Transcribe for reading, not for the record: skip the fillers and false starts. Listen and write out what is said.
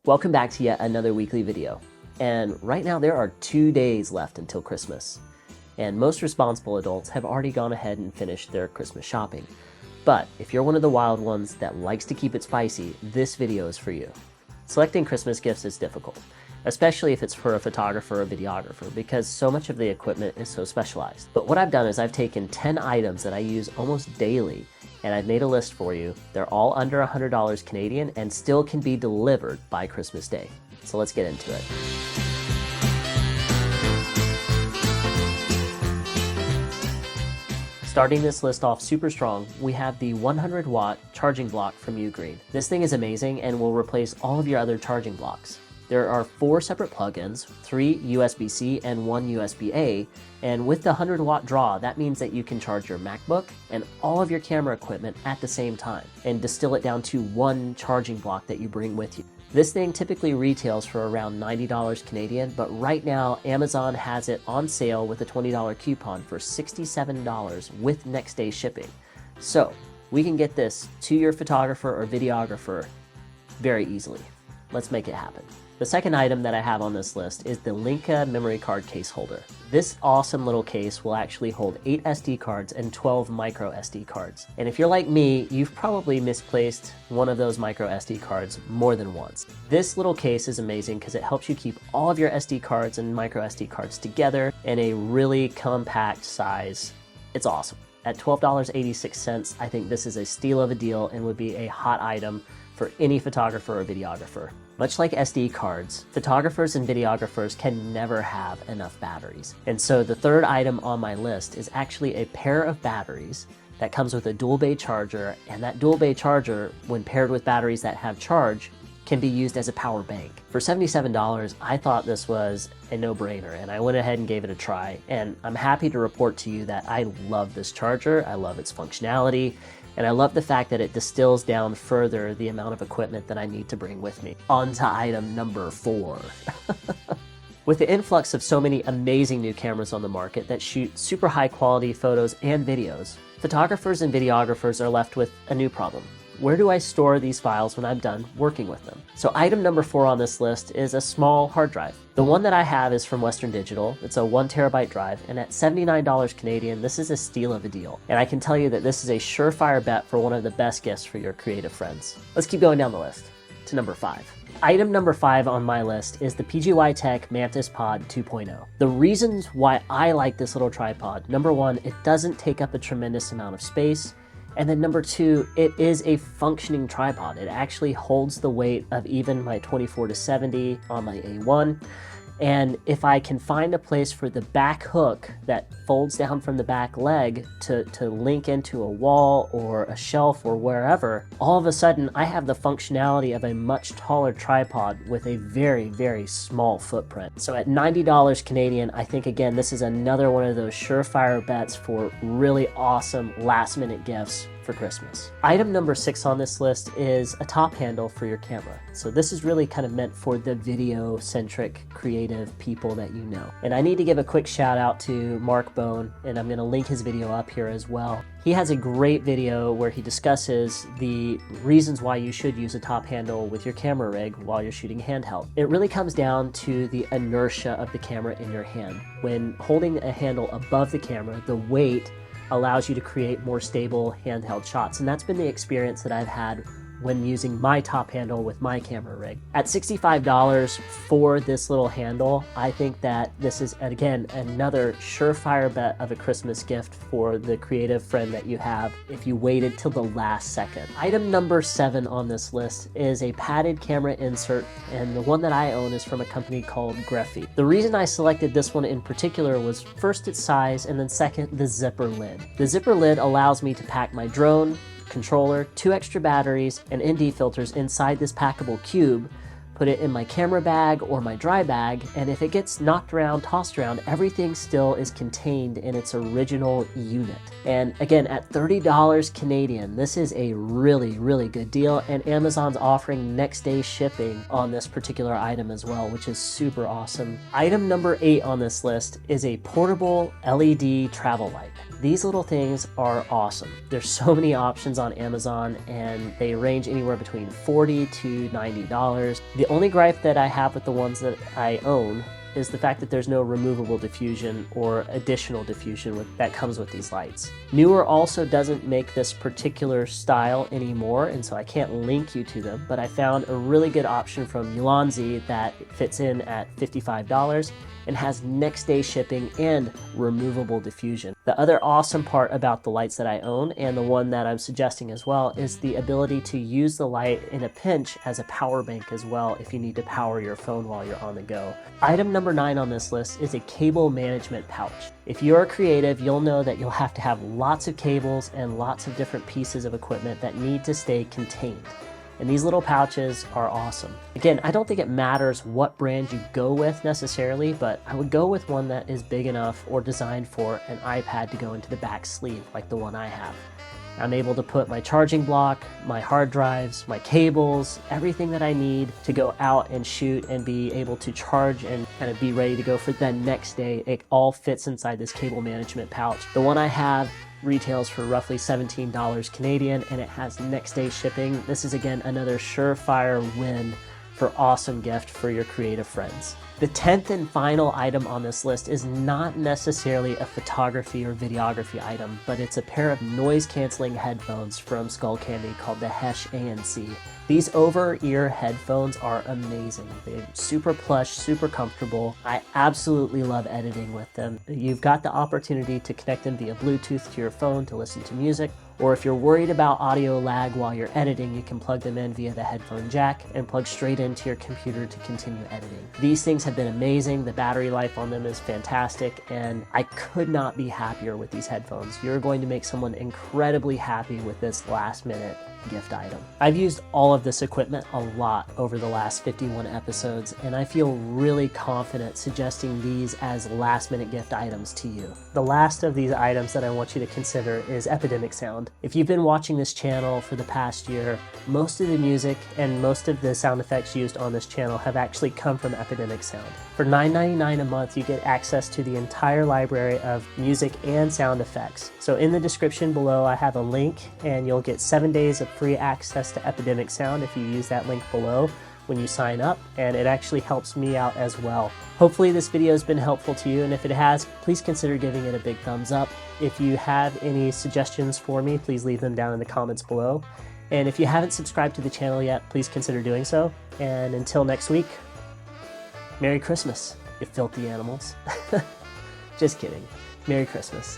Welcome back to yet another weekly video. And right now there are 2 days left until Christmas. And most responsible adults have already gone ahead and finished their Christmas shopping. But if you're one of the wild ones that likes to keep it spicy, this video is for you. Selecting Christmas gifts is difficult, especially if it's for a photographer or videographer, because so much of the equipment is so specialized. But what I've done is I've taken 10 items that I use almost daily, and I've made a list for you. They're all under $100 Canadian and still can be delivered by Christmas Day. So let's get into it. Starting this list off super strong, we have the 100-watt charging block from Ugreen. This thing is amazing and will replace all of your other charging blocks. There are 4 separate plugins, 3 USB-C and 1 USB-A, and with the 100-watt draw, that means that you can charge your MacBook and all of your camera equipment at the same time, and distill it down to one charging block that you bring with you. This thing typically retails for around $90 Canadian, but right now Amazon has it on sale with a $20 coupon for $67 with next day shipping. So we can get this to your photographer or videographer very easily. Let's make it happen. The second item that I have on this list is the Linka memory card case holder. This awesome little case will actually hold 8 SD cards and 12 micro SD cards. And if you're like me, you've probably misplaced one of those micro SD cards more than once. This little case is amazing because it helps you keep all of your SD cards and micro SD cards together in a really compact size. It's awesome. At $12.86, I think this is a steal of a deal and would be a hot item for any photographer or videographer. Much like SD cards, photographers and videographers can never have enough batteries. And so the third item on my list is actually a pair of batteries that comes with a dual bay charger, and that dual bay charger, when paired with batteries that have charge, can be used as a power bank. For $77, I thought this was a no-brainer, and I went ahead and gave it a try. And I'm happy to report to you that I love this charger, I love its functionality, and I love the fact that it distills down further the amount of equipment that I need to bring with me. On to item number 4. With the influx of so many amazing new cameras on the market that shoot super high quality photos and videos, photographers and videographers are left with a new problem. Where do I store these files when I'm done working with them? So item number 4 on this list is a small hard drive. The one that I have is from Western Digital. It's a 1 terabyte drive, and at $79 Canadian, this is a steal of a deal. And I can tell you that this is a surefire bet for one of the best gifts for your creative friends. Let's keep going down the list to number 5. Item number 5 on my list is the PGY Tech Mantis Pod 2.0. The reasons why I like this little tripod: number 1, it doesn't take up a tremendous amount of space. And then number 2, it is a functioning tripod. It actually holds the weight of even my 24-70 on my A1. And if I can find a place for the back hook that folds down from the back leg to link into a wall or a shelf or wherever, all of a sudden I have the functionality of a much taller tripod with a very, very small footprint. So at $90 Canadian, I think again, this is another one of those surefire bets for really awesome last minute gifts for Christmas. Item number 6 on this list is a top handle for your camera. So this is really kind of meant for the video-centric creative people that you know. And I need to give a quick shout out to Mark Bone, and I'm gonna link his video up here as well. He has a great video where he discusses the reasons why you should use a top handle with your camera rig while you're shooting handheld. It really comes down to the inertia of the camera in your hand. When holding a handle above the camera, the weight allows you to create more stable handheld shots. And that's been the experience that I've had when using my top handle with my camera rig. At $65 for this little handle, I think that this is, again, another surefire bet of a Christmas gift for the creative friend that you have if you waited till the last second. Item number 7 on this list is a padded camera insert, and the one that I own is from a company called Grephy. The reason I selected this one in particular was first its size, and then second, the zipper lid. The zipper lid allows me to pack my drone, controller, 2 extra batteries, and ND filters inside this packable cube, put it in my camera bag or my dry bag, and if it gets knocked around, tossed around, everything still is contained in its original unit. And again, at $30 Canadian, this is a really, really good deal, and Amazon's offering next day shipping on this particular item as well, which is super awesome. Item number 8 on this list is a portable LED travel light. These little things are awesome. There's so many options on Amazon, and they range anywhere between $40 to $90. The only gripe that I have with the ones that I own is the fact that there's no removable diffusion or additional diffusion that comes with these lights. Newer also doesn't make this particular style anymore, and so I can't link you to them, but I found a really good option from Ulanzi that fits in at $55 and has next day shipping and removable diffusion. The other awesome part about the lights that I own, and the one that I'm suggesting as well, is the ability to use the light in a pinch as a power bank as well if you need to power your phone while you're on the go. Item number 9 on this list is a cable management pouch. If you're creative, you'll know that you'll have to have lots of cables and lots of different pieces of equipment that need to stay contained. And these little pouches are awesome. Again, I don't think it matters what brand you go with necessarily, but I would go with one that is big enough or designed for an iPad to go into the back sleeve like the one I have. I'm able to put my charging block, my hard drives, my cables, everything that I need to go out and shoot and be able to charge and kind of be ready to go for the next day. It all fits inside this cable management pouch. The one I have retails for roughly $17 Canadian, and it has next day shipping. This is again another surefire win for awesome gift for your creative friends. The 10th and final item on this list is not necessarily a photography or videography item, but it's a pair of noise canceling headphones from Skullcandy called the Hesh ANC. These over-ear headphones are amazing. They're super plush, super comfortable. I absolutely love editing with them. You've got the opportunity to connect them via Bluetooth to your phone to listen to music, or if you're worried about audio lag while you're editing, you can plug them in via the headphone jack and plug straight into your computer to continue editing. These things have been amazing. The battery life on them is fantastic, and I could not be happier with these headphones. You're going to make someone incredibly happy with this last minute gift item. I've used all of this equipment a lot over the last 51 episodes, and I feel really confident suggesting these as last minute gift items to you. The last of these items that I want you to consider is Epidemic sound. If you've been watching this channel for the past year, most of the music and most of the sound effects used on this channel have actually come from Epidemic sound. For $9.99 a month, you get access to the entire library of music and sound effects. So in the description below, I have a link, and you'll get 7 days of free access to Epidemic sound if you use that link below when you sign up, and it actually helps me out as well. Hopefully this video has been helpful to you, and if it has, please consider giving it a big thumbs up. If you have any suggestions for me, please leave them down in the comments below. And if you haven't subscribed to the channel yet, please consider doing so. And until next week, Merry Christmas, you filthy animals. Just kidding. Merry Christmas.